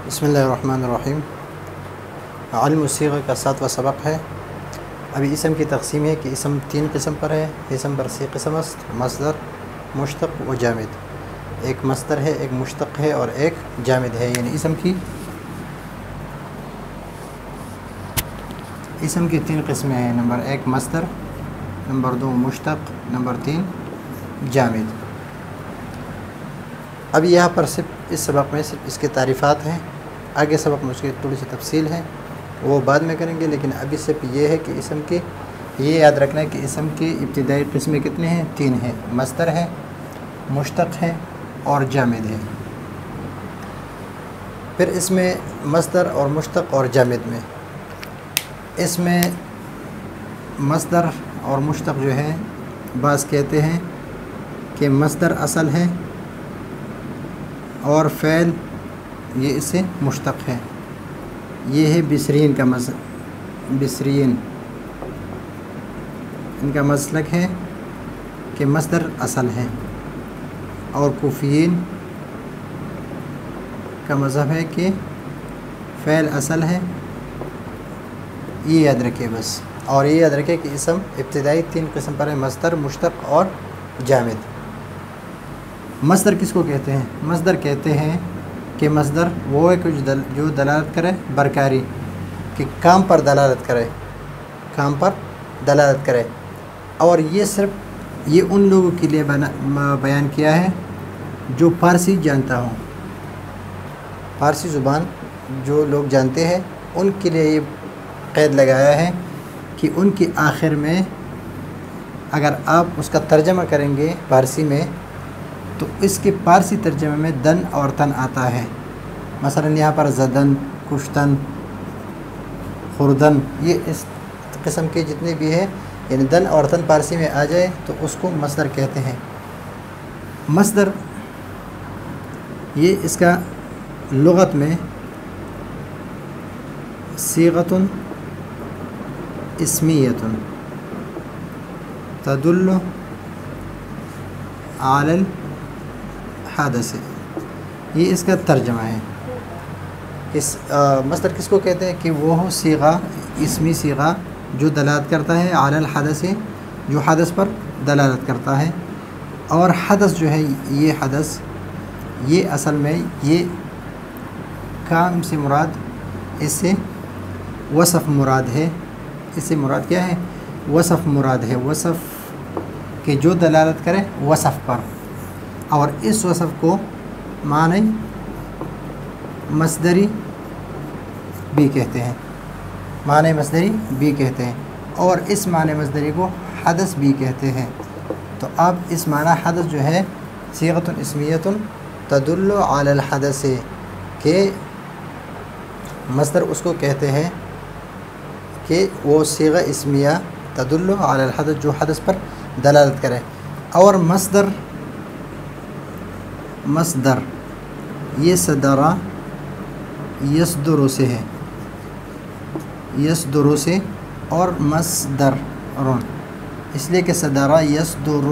بسم اللہ الرحمن الرحیم۔ علم الصیغہ کا 7واں سبق ہے۔ ابھی اسم کی تقسیم ہے کہ اسم 3 قسم پر ہے۔ اسم پر 3 قسم است: مصدر، مشتق و جامد۔ ایک مصدر ہے، ایک مشتق ہے اور ایک جامد ہے، یعنی اسم کی 3 قسمیں ہیں۔ نمبر 1 مصدر، نمبر 2 مشتق، نمبر 3 جامد۔ ابھی یہاں پر صرف اس سبق میں صرف اس کے تعریفات ہیں، آگے سبق میں اس کی تھوڑی سی تفصیل ہے، وہ بعد میں کریں گے، لیکن ابھی صرف یہ ہے کہ اسم کی یہ یاد رکھنا ہے کہ اسم کی ابتدائی قسمیں کتنے ہیں؟ 3 ہیں: مصدر ہے، مشتق ہے اور جامد ہے۔ پھر اس میں مصدر اور مشتق اور جامد میں اس میں مصدر اور مشتق جو ہے، بعض کہتے ہیں کہ مصدر اصل ہے اور فعل یہ اس سے مشتق ہے۔ یہ ہے بصرین کا بصرین، ان کا مسلک ہے کہ مصدر اصل ہے، اور کوفیین کا مذہب ہے کہ فعل اصل ہے۔ یہ یاد رکھے بس، اور یہ یاد رکھے کہ اسم ابتدائی 3 قسم پر ہے: مصدر، مشتق اور جامد۔ مصدر کس کو کہتے ہیں؟ مصدر کہتے ہیں کہ مصدر وہ ہے جو دلالت کرے برکاری، کہ کام پر دلالت کرے، اور یہ صرف یہ ان لوگوں کے لیے بیان کیا ہے جو فارسی جانتا ہوں، فارسی زبان جو لوگ جانتے ہیں ان کے لیے یہ قید لگایا ہے کہ ان کے آخر میں اگر آپ اس کا ترجمہ کریں گے فارسی میں تو اس کے فارسی ترجمے میں دن اور تن آتا ہے۔ مثلا یہاں پر زدن، کشتن، خوردن، یہ اس قسم کے جتنے بھی ہیں، یعنی دن اور تن فارسی میں آ جائے تو اس کو مصدر کہتے ہیں۔ مصدر یہ اس کا لغت میں صیغۃ اسمیۃ تدل علی الحدث، یہ اس کا ترجمہ ہے۔ مصدر کس کو کہتے ہیں؟ کہ وہ صیغہ، اسمی صیغہ جو دلالت کرتا ہے علی الحدث، جو حدث پر دلالت کرتا ہے۔ اور حدث جو ہے، یہ حدث یہ اصل میں یہ کام سے مراد، اس سے وصف مراد ہے۔ اس سے مراد کیا ہے؟ وصف مراد ہے، وصف کہ جو دلالت کرے وصف پر، اور اس وصف کو معنی مصدری بھی کہتے ہیں، معنی مصدری بھی کہتے ہیں، اور اس معنی مصدری کو حدث بھی کہتے ہیں۔ تو اب اس معنی حدث جو ہے صیغۃ اسمیۃ تدل علی الحدث، کہ مصدر اس کو کہتے ہیں کہ وہ صیغہ اسمیہ تدل علی الحدث جو حدث پر دلالت کرے۔ اور مصدر یہ صدرہ یصدر سے ہے، یصدر سے، اور مصدر اس لیے کہ صدرہ یصدر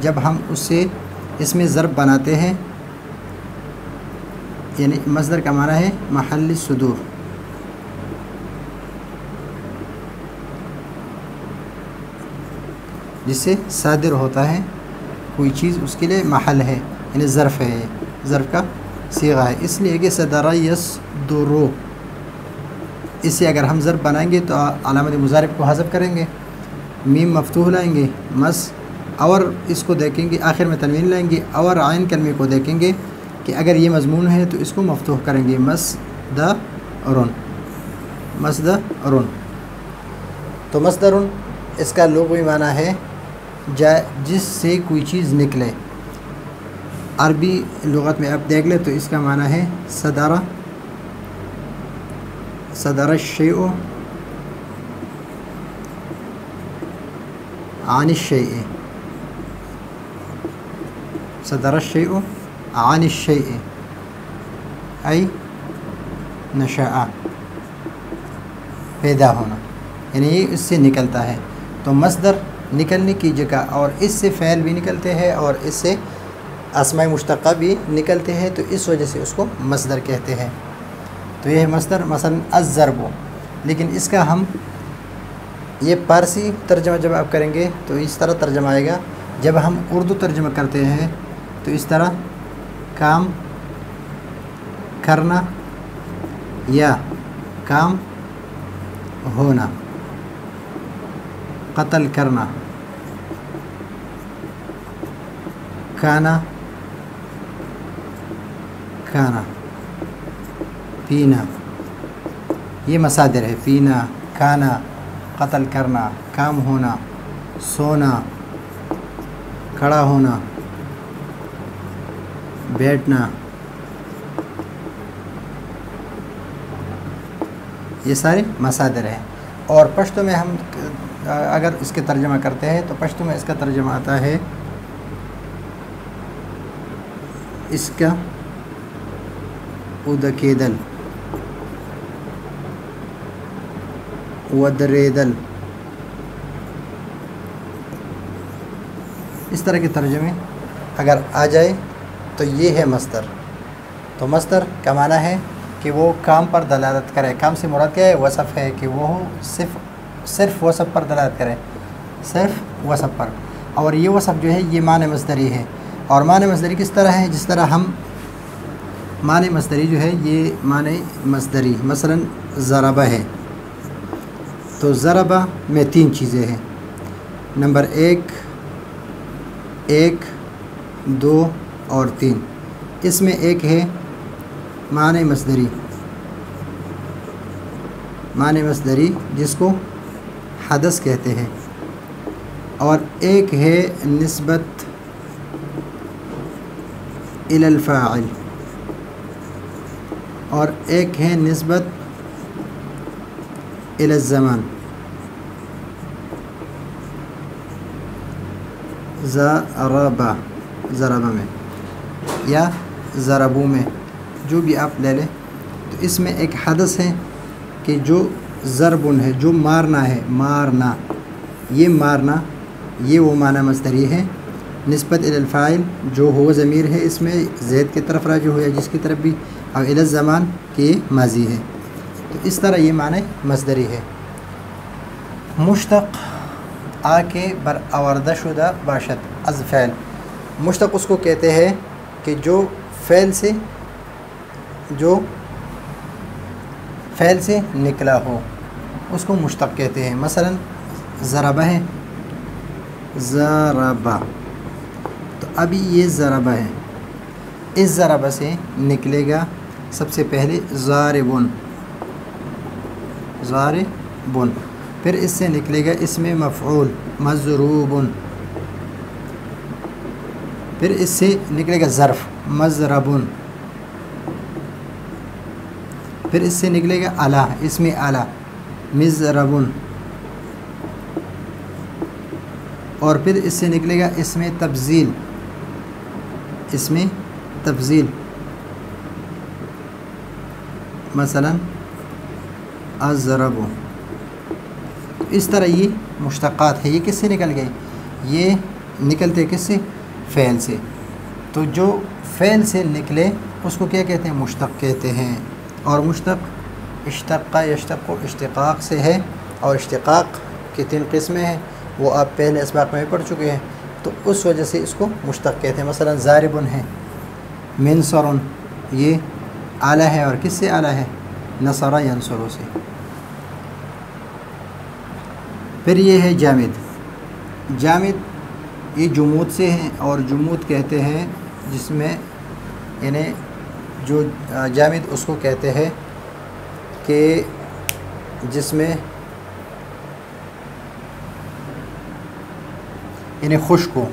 جب ہم اسے اس میں ضرب بناتے ہیں، یعنی مصدر کا معنی ہے محل صدور، جس سے صادر ہوتا ہے کوئی چیز، اس کے لیے محل ہے، یعنی ظرف ہے، ظرف کا صیغہ ہے، اس لیے کہ صدر یصدر، اس سے اگر ہم ضرب بنائیں گے تو علامت مضارب کو حذف کریں گے، میم مفتوح لائیں گے، اور اس کو دیکھیں گے آخر میں تنوین لائیں گے، اور عین کلمے کو دیکھیں گے کہ اگر یہ مضمون ہے تو اس کو مفتوح کریں گے، مصدرن۔ تو مصدرن اس کا لغوی معنی ہے جس سے کوئی چیز نکلے۔ عربی لغت میں اب دیکھ لیں تو اس کا معنی ہے صدر الشیء عن الشیء، صدر الشیء عن الشیء ای نشأ، پیدا ہونا، یعنی یہ اس سے نکلتا ہے۔ تو مصدر نکلنے کی جگہ، اور اس سے فعل بھی نکلتے ہیں اور اس سے اسماء مشتقہ بھی نکلتے ہیں، تو اس وجہ سے اس کو مصدر کہتے ہیں۔ تو یہ ہے مصدر مثلا الضرب، لیکن اس کا ہم یہ پارسی ترجمہ جب آپ کریں گے تو اس طرح ترجمہ آئے گا، جب ہم اردو ترجمہ کرتے ہیں تو اس طرح کام کرنا یا کام ہونا، قتل کرنا، کھانا کھانا، پینا، یہ مصادر ہے، پینا، کھانا، قتل کرنا، کام ہونا، سونا، کھڑا ہونا، بیٹھنا، یہ سارے مصادر ہیں۔ اور پشتو میں ہم اگر اس کے ترجمہ کرتے ہیں تو پشتو میں اس کا ترجمہ آتا ہے اس کا ادکیدل، ودریدل، اس طرح کے ترجمے اگر آ جائے تو یہ ہے مصدر۔ تو مصدر کا معنی ہے کہ وہ کام پر دلالت کرے۔ کام سے مراد کیا ہے؟ وصف ہے، کہ وہ صرف وصف پر دلالت کرے، صرف وصف پر۔ اور یہ وصف جو ہے یہ معنی مصدری ہے۔ اور معنی مصدری کس طرح ہے؟ جس طرح ہم معنی مصدری جو ہے یہ معنی مصدری مثلا ضربہ ہے، تو ضربہ میں 3 چیزیں ہیں۔ نمبر 1 1 2 اور 3۔ اس میں ایک ہے معنی مصدری، معنی مصدری جس کو حدث کہتے ہیں، اور ایک ہے نسبت الی الفاعل، اور ایک ہے نسبت الی الزمان۔ ضربہ، ضربہ میں یا ضربو میں، جو بھی آپ لے لیں، تو اس میں ایک حدث ہے کہ جو ضربن ہے، جو مارنا ہے، مارنا، یہ مارنا، یہ وہ معنی مصدری ہے۔ نسبت الی الفاعل جو ہو ضمیر ہے، اس میں زید کی طرف راجع ہو یا جس کی طرف بھی، اور الی الزمان کے ماضی ہے، تو اس طرح یہ معنی مصدری ہے۔ مشتق آ کے برآوردہ شدہ باشد از فعل، مشتق اس کو کہتے ہیں کہ جو فعل سے نکلا ہو، اس کو مشتق کہتے ہیں۔ مثلا ضربہ ہے، ضربہ، تو ابھی یہ ضربہ ہے، اس ضربہ سے نکلے گا سب سے پہلے ضاربن، ضاربن، پھر اس سے نکلے گا اس میں مفعول مضروبن، پھر اس سے نکلے گا ظرف مضربن، پھر اس سے نکلے گا اعلیٰ، اس میں اعلیٰ مضربن، اور پھر اس سے نکلے گا اس میں تبذیل، اس میں تبذیل، مثلا الضرب۔ اس طرح یہ مشتقات ہے۔ یہ کس سے نکل گئے؟ یہ نکلتے کس سے؟ فعل سے۔ تو جو فعل سے نکلے اس کو کیا کہتے ہیں؟ مشتق کہتے ہیں۔ اور مشتق اشتق یشتق اشتقاق سے ہے، اور اشتقاق کی 3 قسمیں ہیں، وہ آپ پہلے اسباق میں بھی پڑھ چکے ہیں، تو اس وجہ سے اس کو مشتق کہتے ہیں۔ مثلا ضاربن ہے، منصرن، یہ اعلیٰ ہے، اور کس سے اعلیٰ ہے؟ نصر ینصر سے۔ پھر یہ ہے جامد۔ جامد یہ جمود سے ہیں، اور جمود کہتے ہیں جس میں یعنی جو جامد اس کو کہتے ہیں کہ جس میں یعنی خشک ہو،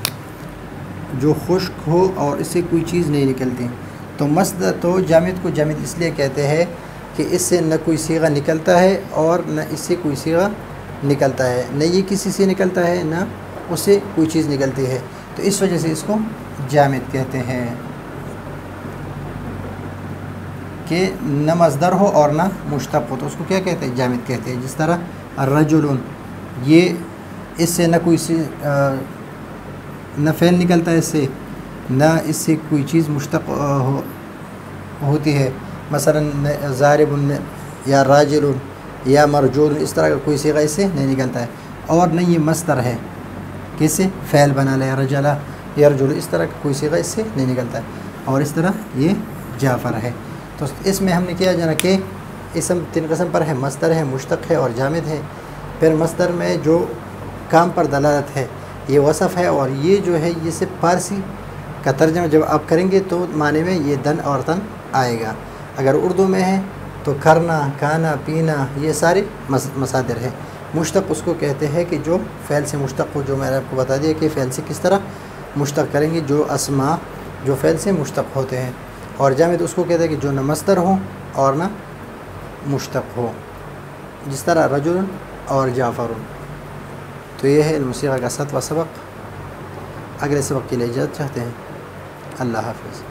جو خشک ہو اور اس سے کوئی چیز نہیں نکلتی۔ تو مصدر تو جامد کو جامد اس لیے کہتے ہیں کہ اس سے نہ کوئی صیغہ نکلتا ہے اور نہ اس سے کوئی صیغہ نکلتا ہے، نہ یہ کسی سے نکلتا ہے نہ اس سے کوئی چیز نکلتی ہے، تو اس وجہ سے اس کو جامد کہتے ہیں کہ نہ مصدر ہو اور نہ مشتق ہو، تو اس کو کیا کہتے ہیں؟ جامد کہتے ہیں۔ جس طرح الرجل، یہ اس سے نہ کوئی نہ فعل نکلتا ہے اس سے، نہ اس سے کوئی چیز مشتق ہوتی ہے، مثلا ضارب یا راجل یا مرجول، اس طرح کا کوئی صیغہ اس سے نہیں نکلتا ہے. اور نہیں یہ مصدر ہے، کس سے؟ فعل بنا لے، رجلا یرجل، اس طرح کا کوئی صیغہ اس سے نہیں نکلتا ہے. اور اس طرح یہ جعفر ہے. تو اس میں ہم نے کیا جانا کہ اسم 3 قسم پر ہے، مصدر ہے، مشتق ہے اور جامد ہے. پھر مصدر میں جو کام پر دلالت ہے یہ وصف ہے، اور یہ جو ہے یہ صرف فارسی کا ترجمہ جب آپ کریں گے تو معنی میں یہ دن اور تن آئے گا. اگر اردو میں ہے تو کرنا، کھانا، پینا، یہ سارے مصادر ہیں. مشتق اس کو کہتے ہیں کہ جو فعل سے مشتق ہو، جو میں نے آپ کو بتا دیا کہ فعل سے کس طرح مشتق کریں گے، جو اسماء جو فعل سے مشتق ہوتے ہیں. اور جامد اس کو کہتے ہیں کہ جو نہ مصدر ہو اور نہ مشتق ہو، جس طرح رجل اور جعفر. تو یہ ہے الموسیقہ کا 7واں سبق. اگلے سبق کے لیے اجازت چاہتے ہیں. اللہ حافظ.